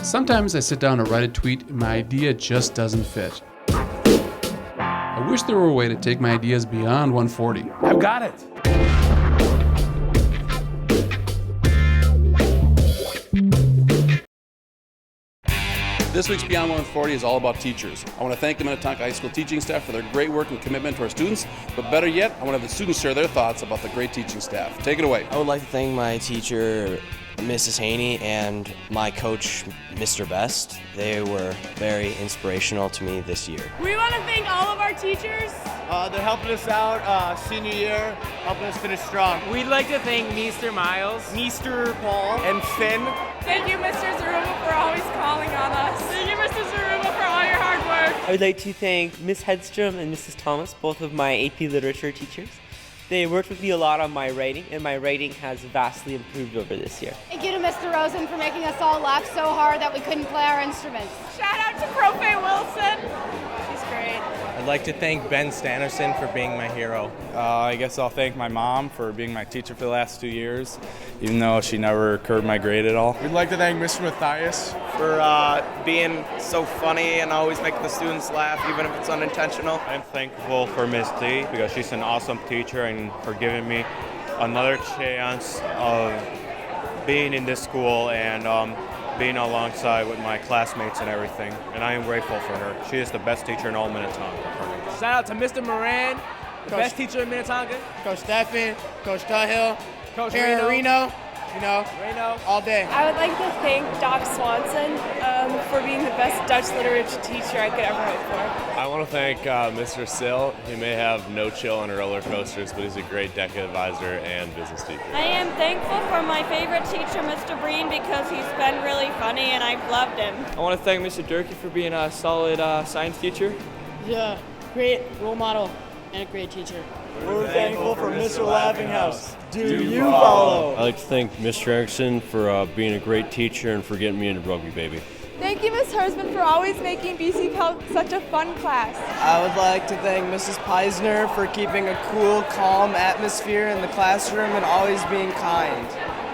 Sometimes I sit down to write a tweet and my idea just doesn't fit. I wish there were a way to take my ideas beyond 140. I've got it. This week's Beyond 140 is all about teachers. I want to thank the Minnetonka High School teaching staff for their great work and commitment to our students, but better yet, I want to have the students share their thoughts about the great teaching staff. Take it away. I would like to thank my teacher, Mrs. Haney, and my coach, Mr. Best. They were very inspirational to me this year. We want to thank all of our teachers. They're helping us out senior year, helping us finish strong. We'd like to thank Mr. Miles, Mr. Paul, and Finn. Thank you, Mr. Zaruma, for always calling on us. Thank you, Mr. Zaruma, for all your hard work. I would like to thank Ms. Hedstrom and Mrs. Thomas, both of my AP Literature teachers. They worked with me a lot on my writing, and my writing has vastly improved over this year. Thank you to Mr. Rosen for making us all laugh so hard that we couldn't play our instruments. Shout out to Profe Wilson. She's great. I'd like to thank Ben Stannerson for being my hero. I guess I'll thank my mom for being my teacher for the last 2 years, even though she never curbed my grade at all. We'd like to thank Mr. Matthias for being so funny and always making the students laugh, even if it's unintentional. I'm thankful for Ms. D because she's an awesome teacher and for giving me another chance of being in this school and being alongside with my classmates and everything. And I am grateful for her. She is the best teacher in all Minnetonka. Shout out to Mr. Moran, the best teacher in Minnetonka. Coach Steffen, Coach Tuthill, Coach Reno, Reno, all day. I would like to thank Doc Swanson for being the best Dutch literature teacher I could ever hope for. I want to thank Mr. Sill. He may have no chill on roller coasters, but he's a great DECA advisor and business teacher. I am thankful for my favorite teacher, Mr. Breen, because he's been really funny and I've loved him. I want to thank Mr. Durkee for being a solid science teacher. Yeah, great role model and a great teacher. We're thankful for Mr. Laughinghouse. Do you follow? I'd like to thank Mr. Erickson for being a great teacher and for getting me into rugby, baby. Thank you, Ms. Hersman, for always making BC Calc such a fun class. I would like to thank Mrs. Peisner for keeping a cool, calm atmosphere in the classroom and always being kind.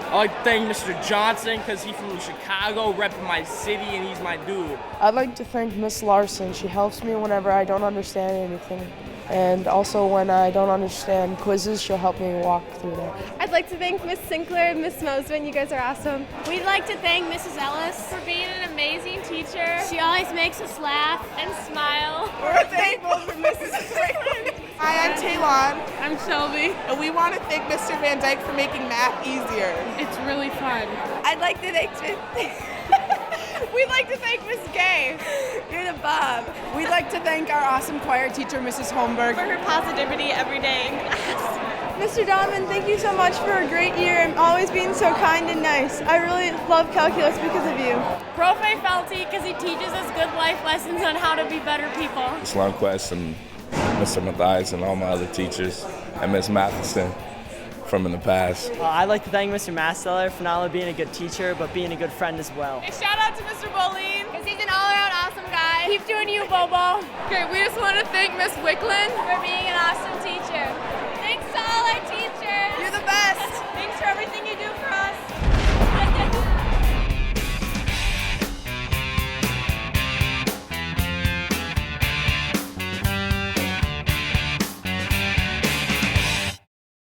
I'd like to thank Mr. Johnson because he's from Chicago, repping my city, and he's my dude. I'd like to thank Miss Larson. She helps me whenever I don't understand anything. And also when I don't understand quizzes, she'll help me walk through that. I'd like to thank Miss Sinclair and Miss Mosman. You guys are awesome. We'd like to thank Mrs. Ellis for being an amazing teacher. She always makes us laugh and smile. We're thankful for Mrs. Strickland. Hi, I'm Taylon. I'm Shelby. And we want to thank Mr. Van Dyke for making math easier. It's really fun. I'd like to thank We'd like to thank Miss Gay. You're the Bob. We'd like to thank our awesome choir teacher, Mrs. Holmberg. For her positivity every day in class. Mr. Donovan, thank you so much for a great year and always being so kind and nice. I really love calculus because of you. Profe Felty, because he teaches us good life lessons on how to be better people. Slumquist and Mr. Matthias and all my other teachers, and Miss Matheson from in the past. I'd like to thank Mr. Masseller for not only being a good teacher, but being a good friend as well. And shout out to Mr. Boleen, because he's an all-around awesome guy. Keep doing you, Bobo. Okay, we just want to thank Miss Wicklund for being an awesome teacher. Thanks to all our teachers.